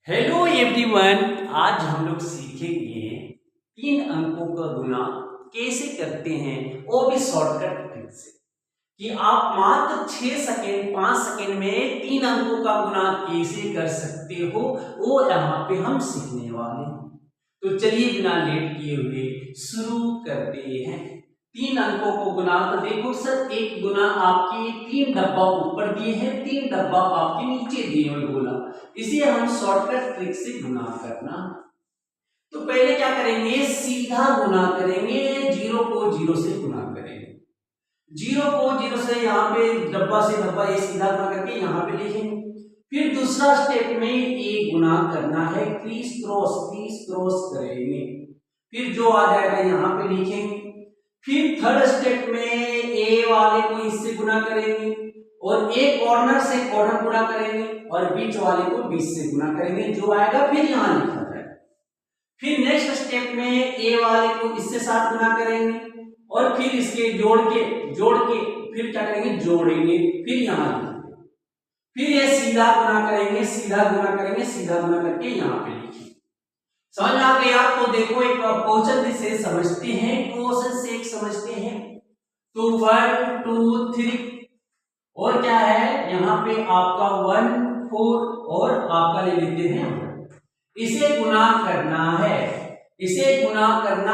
Hello everyone, आज हम लोग सीखेंगे 3 अंकों का गुना कैसे करते हैं, वो भी शॉर्टकट ट्रिक से। कि आप मात्र 6 सेकेंड 5 सेकेंड में 3 अंकों का गुना कैसे कर सकते हो, वो यहाँ पे हम सीखने वाले हैं। तो चलिए बिना लेट किए हुए शुरू करते हैं। 3 अंकों को गुना, तो देखो सर, एक गुना आपके 3 डब्बा ऊपर दिए हैं, 3 डब्बा आपके नीचे दिए हुए बोला, इसे हम शॉर्टकट ट्रिक से गुना करना। तो पहले क्या करेंगे, सीधा गुना करेंगे, 0 को 0 से गुना करेंगे। 0 को 0 से यहाँ पे डब्बा से डब्बा ये सीधा गुना करके यहाँ पे लिखेंगे। फिर दूसरा स्टेप में ए गुना करना है, क्रीज क्रॉस करेंगे, फिर जो आ जाएगा यहाँ पे लिखेंगे। फिर थर्ड स्टेप में ए वाले को इससे गुना करेंगे और एक कॉर्नर से कॉर्नर गुना करेंगे और बीच वाले को बीच से गुना करेंगे, जो आएगा फिर यहाँ लिखा जाएगा। फिर नेक्स्ट स्टेप में ए वाले को इससे साथ गुना करेंगे और फिर इसके जोड़ के फिर क्या करेंगे, जोड़ेंगे, फिर यहाँ लिखेंगे। फिर ये सीधा गुना करेंगे, सीधा गुना करके यहाँ पे लिखेंगे। समझ आ गया? तो देखो एक क्वेश्चन से समझते हैं, क्वेश्चन से एक समझते हैं। तो 1 2 3 और क्या है यहाँ पे आपका 1 4 और आपका ले लेते हैं, इसे गुना करना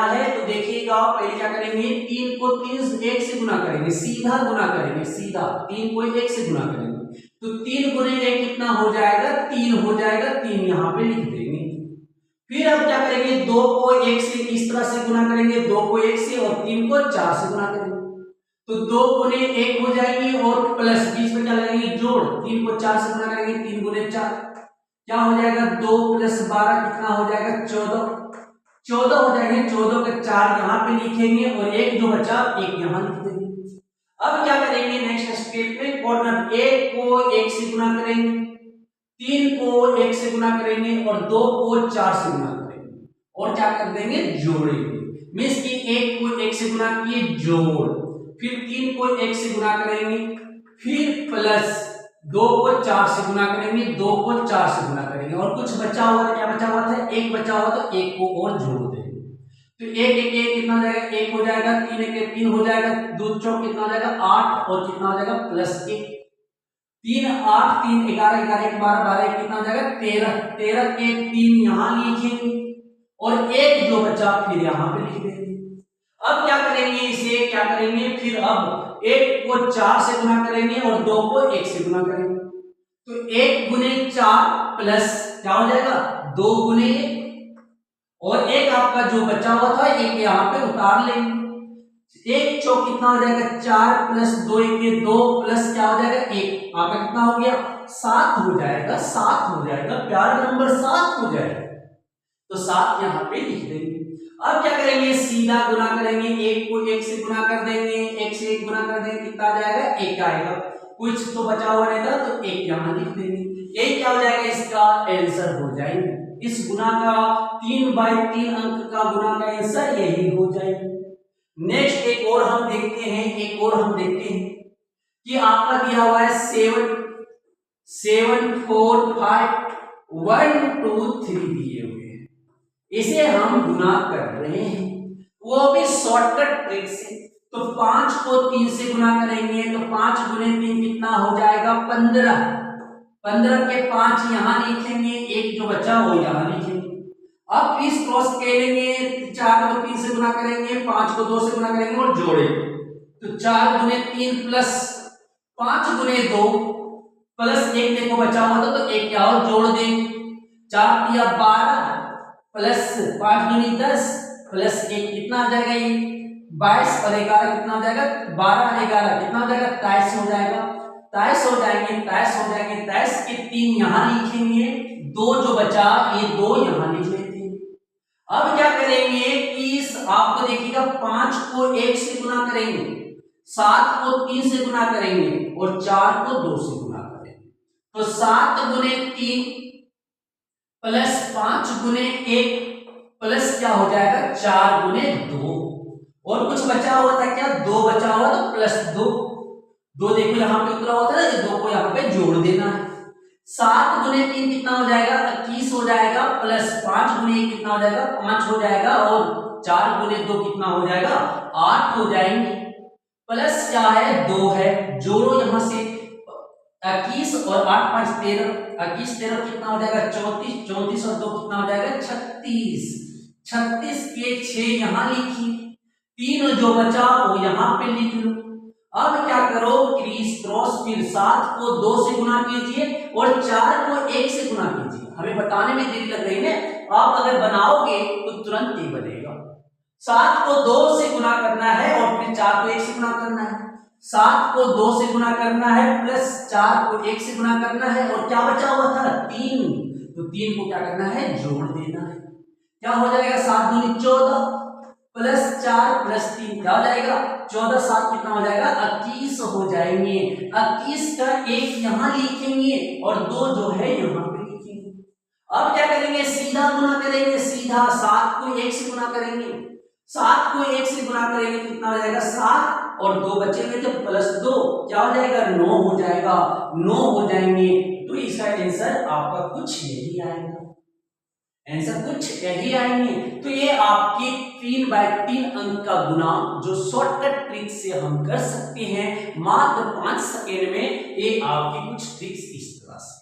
है, तो देखिएगा पहले क्या करेंगे, 3 को 3 1 से गुना करेंगे, सीधा गुना करेंगे, सीधा 3 को 1 से गुना करेंगे, तो 3 गुने 1 कितना हो जाएगा, 3 हो जाएगा, 3 यहाँ पे लिख देंगे। फिर अब क्या करेंगे, 2 को 1 से इस तरह से गुना करेंगे, 2 को 1 से और 3 को 4 से गुना करेंगे, तो 2 गुने 1 हो जाएगी और प्लस बीच में क्या लगेंगे, जोड़, 3 को 4 से गुना करेंगे, 3 गुने 4 क्या हो जाएगा, 2 प्लस 12 कितना हो जाएगा, 14 हो जाएंगे। 14 के 4 यहाँ पे लिखेंगे और एक जो बचा एक यहाँ लिख देंगे। अब क्या करेंगे, नेक्स्ट स्टेप में कॉर्नर 1 को 1 से गुना करेंगे, 3 को 1 से गुना करेंगे और 2 को 4 से गुना करेंगे और क्या कर देंगे, जोड़ेंगे। मींस कि 1 को 1 से गुना किए, जोड़, फिर 3 को 1 से गुना करेंगे, फिर प्लस 2 को 4 से गुना करेंगे, 2 को 4 से गुना करेंगे और कुछ बचा हुआ है, क्या बचा हुआ था, 1 बचा हुआ, तो 1 को और जोड़ देंगे। तो 1 1 1 कितना हो जाएगा, 1 हो जाएगा, 3 1 1 3 हो जाएगा, 2 चौक कितना हो जाएगा, 8 और कितना हो जाएगा, प्लस 1, 3 8 3 11 11 1 12 12 कितना हो जाएगा, 13 13 के 3 यहाँ लिखेंगे और एक जो बचा फिर यहाँ पे लिख देंगे। अब क्या करेंगे, इसे क्या करेंगे, फिर अब 1 को 4 से गुना करेंगे और 2 को 1 से गुना करेंगे, तो 1 गुने 4 प्लस क्या हो जाएगा, 2 गुने 1 और एक आपका जो बचा हुआ था एक यहाँ पे उतार लेंगे। 1 चौक कितना हो जाएगा, 4 प्लस 2 1 2 प्लस क्या हो जाएगा, 1 आपका कितना हो गया, 7 हो जाएगा, 7 हो जाएगा, प्यारा नंबर 7 हो जाएगा, तो 7 यहाँ पे लिख देंगे। अब क्या करेंगे, सीधा गुना करेंगे, 1 को 1 से गुना कर देंगे, 1 से 1 गुना कर देंगे, कितना आ जाएगा, 1 आएगा, कुछ तो बचा हुआ रहता तो 1 यहाँ लिख देंगे। यही क्या हो जाएगा, इसका आंसर हो जाएगा। इस गुना का 3/3 अंक का गुना का आंसर यही हो जाएगा। नेक्स्ट एक और हम देखते हैं, कि आपका दिया हुआ है 7 7 4 5 1 2 3 दिए हुए हैं, इसे हम गुना कर रहे हैं, वो भी शॉर्टकट ट्रिक से। तो 5 को 3 से गुना करेंगे, तो 5 गुने 3 कितना हो जाएगा, 15 15 के 5 यहाँ लिखेंगे, एक जो बचा वो यहाँ लिखेंगे। अब इस क्रॉस करेंगे, 4 को 3 से गुना करेंगे, 5 को 2 से गुना करेंगे और जोड़ेंगे, तो 4 गुने 3 प्लस 5 गुने 2 प्लस 1 देखो बचा हुआ था, तो एक क्या और जोड़ देंगे, 4 या 12 प्लस 5 गुनी 10 प्लस 1 कितना आ जाएगा, ये 22 और 11 कितना हो जाएगा, 12 11 कितना हो जाएगा, 23 हो जाएगा, 23 हो जाएंगे, 23 के 3 यहाँ लिखेंगे, 2 जो बचा ये 2 यहाँ लिख लेते हैं। अब क्या करेंगे कि इस आपको देखिएगा 5 को 1 से गुना करेंगे, 7 को 3 से गुना करेंगे और 4 को 2 से गुना करेंगे, तो 7 गुने 3 प्लस 5 गुने 1 प्लस क्या हो जाएगा, 4 गुने 2 और कुछ बचा हुआ था क्या, 2 बचा हुआ, तो प्लस 2 देखो यहाँ पे उतरा हुआ था ना, 2 को यहाँ पे जोड़ देना है। 7 गुने 3 कितना हो जाएगा 21 हो जाएगा, प्लस 5 गुने 1 कितना हो जाएगा 5 हो जाएगा, और 4 गुने 2 कितना हो जाएगा 8 हो जाएंगे, प्लस क्या है 2 है, जोड़ो यहां से 21 और 8 5 13, 21 13 कितना हो जाएगा 34, 34 और 2 कितना हो जाएगा 36, 36 के 6 यहां लिखिए, 3 जो बचा वो यहां पे लिख लो। अब क्या करो क्रीज क्रॉस, फिर 7 को 2 से गुना कीजिए और 4 को 1 से गुना कीजिए। हमें बताने में देरी लग रही है, आप अगर बनाओगे तो तुरंत ही बनेगा। 7 को 2 से गुना करना है और फिर 4 को 1 से गुना करना है, 7 को 2 से गुना करना है प्लस 4 को 1 से गुना करना है, और क्या बचा हुआ था 3, तो 3 को क्या करना है जोड़ देना है। क्या हो जाएगा 7 दूनी 14 प्लस 4 प्लस 3 क्या हो जाएगा 14, 7 कितना हो जाएगा 21 हो जाएंगे। 21 का 1 यहां लिखेंगे और 2 जो है यहां पे लिखेंगे। अब क्या करेंगे सीधा गुना करेंगे, सीधा 7 को 1 से गुना करेंगे, 7 को 1 से गुना करेंगे कितना हो जाएगा 7 और 2 बचेंगे तो प्लस 2 क्या हो जाएगा 9 हो जाएगा, 9 हो जाएंगे। तो इसका आंसर आपका कुछ यही आएगा, आंसर कुछ यही आएंगे। तो ये आपके 3/3 अंक का गुना जो शॉर्टकट ट्रिक से हम कर सकते हैं मात्र 5 सेकेंड में, ये आपकी कुछ ट्रिक्स इस तरह से।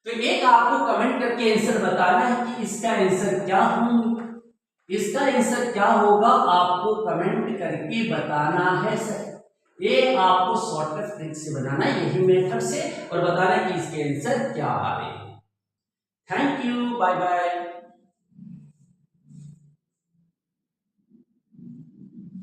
तो एक आपको कमेंट करके आंसर बताना है कि इसका आंसर क्या होगा, इसका आंसर क्या होगा आपको कमेंट करके बताना है सर। ये आपको शॉर्टकट ट्रिक से बनाना है यही मेथड से, और बताना कि इसके आंसर क्या आ रहे हैं। Thank you, bye bye.